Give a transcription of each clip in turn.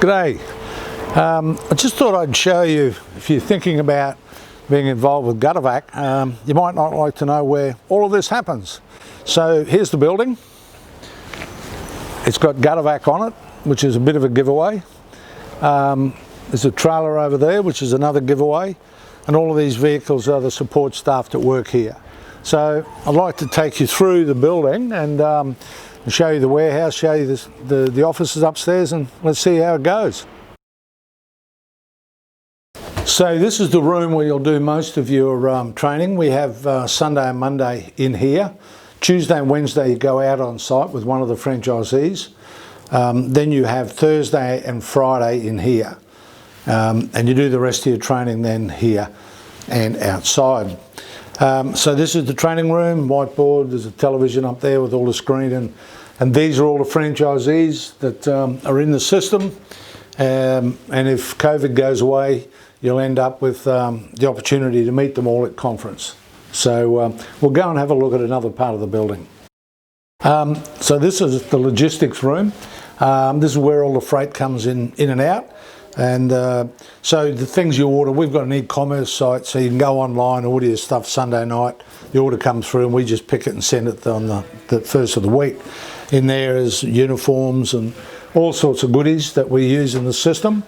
G'day. I just thought I'd show you, if you're thinking about being involved with Gutter-Vac, you might not like to know where all of this happens. So here's the building. It's got Gutter-Vac on it, which is a bit of a giveaway. There's a trailer over there, which is another giveaway. And all of these vehicles are the support staff that work here. So I'd like to take you through the building and show you the warehouse, show you the offices upstairs, and let's see how it goes. So this is the room where you'll do most of your training. We have Sunday and Monday in here. Tuesday and Wednesday you go out on site with one of the franchisees. Then you have Thursday and Friday in here. And you do the rest of your training then here and outside. So this is the training room, whiteboard, there's a television up there with all the screen, and these are all the franchisees that are in the system. And if COVID goes away, you'll end up with the opportunity to meet them all at conference. So we'll go and have a look at another part of the building. So this is the logistics room. This is where all the freight comes in and out. And so the things you order, we've got an e-commerce site, so you can go online, order your stuff Sunday night, the order comes through and we just pick it and send it on the first of the week. In there is uniforms and all sorts of goodies that we use in the system.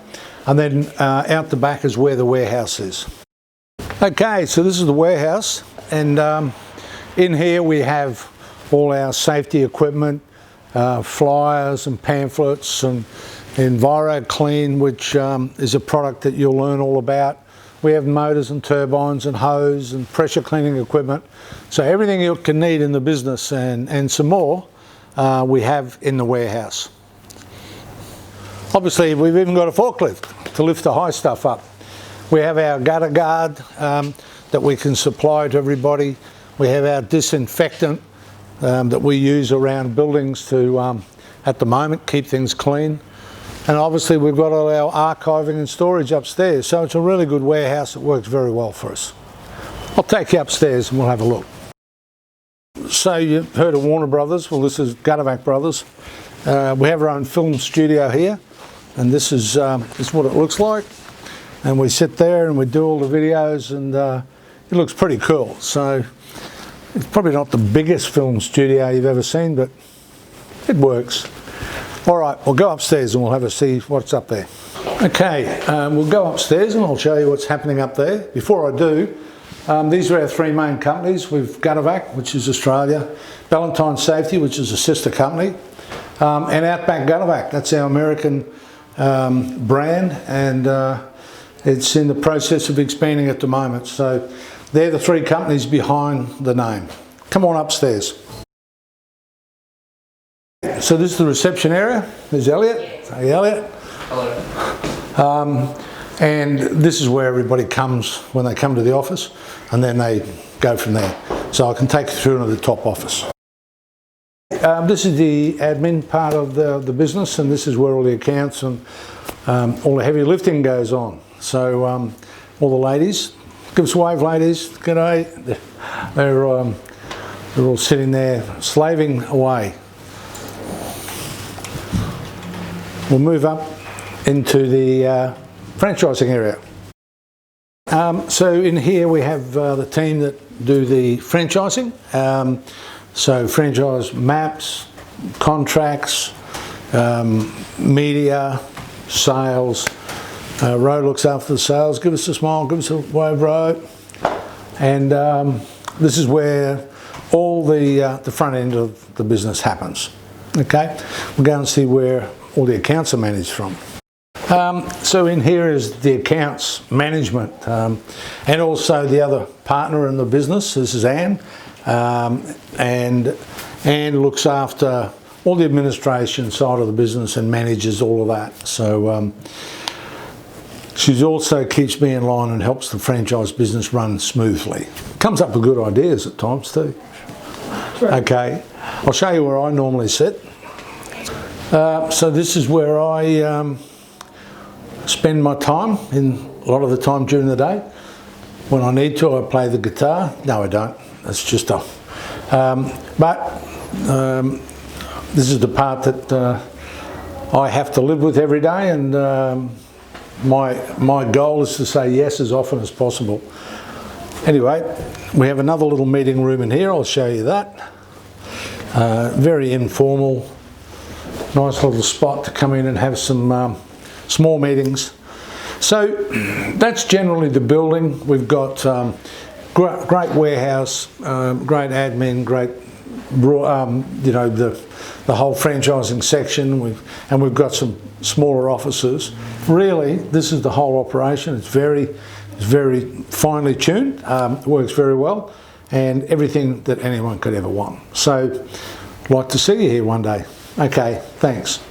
And then out the back is where the warehouse is. Okay, so this is the warehouse, and in here we have all our safety equipment, flyers and pamphlets, and EnviroClean, which is a product that you'll learn all about. We have motors and turbines and hose and pressure cleaning equipment. So everything you can need in the business and some more we have in the warehouse. Obviously we've even got a forklift to lift the high stuff up. We have our gutter guard that we can supply to everybody. We have our disinfectant that we use around buildings to, at the moment, keep things clean. And obviously we've got all our archiving and storage upstairs, so it's a really good warehouse that works very well for us. I'll take you upstairs and we'll have a look. So you've heard of Warner Brothers, well this is Gutter-Vac Brothers. We have our own film studio here, and this is what it looks like. And we sit there and we do all the videos, and it looks pretty cool. So it's probably not the biggest film studio you've ever seen, but it works. All right, we'll go upstairs and we'll have a see what's up there. Okay, we'll go upstairs and I'll show you what's happening up there. Before I do, these are our three main companies. We've Gutter-Vac, which is Australia, Ballantyne Safety, which is a sister company, and Outback Gutter-Vac, that's our American brand, and it's in the process of expanding at the moment. So they're the three companies behind the name. Come on upstairs. So this is the reception area. There's Elliot. Hey Elliot. Hello. And this is where everybody comes when they come to the office, and then they go from there. So I can take you through into the top office. This is the admin part of the business, and this is where all the accounts and all the heavy lifting goes on. So all the ladies, give us a wave ladies, g'day. They're all sitting there slaving away. We'll move up into the franchising area. So in here we have the team that do the franchising. So franchise maps, contracts, media, sales. Ro looks after the sales. Give us a smile, give us a wave, Ro. And this is where all the front end of the business happens. Okay, we'll go and see where all the accounts are managed from. So in here is the accounts management, and also the other partner in the business. This is Anne, and Anne looks after all the administration side of the business and manages all of that. So she also keeps me in line and helps the franchise business run smoothly. Comes up with good ideas at times too. Okay, I'll show you where I normally sit. So this is where I spend my time, a lot of the time during the day. When I need to, I play the guitar. No, I don't. That's just a... This is the part that I have to live with every day, and my goal is to say yes as often as possible. Anyway, we have another little meeting room in here. I'll show you that. Very informal, nice little spot to come in and have some small meetings. So that's generally the building. We've got great warehouse, great admin, great, you know, the whole franchising section. And we've got some smaller offices. Really, this is the whole operation. It's very finely tuned. Works very well, and everything that anyone could ever want. So, like to see you here one day. Okay, thanks.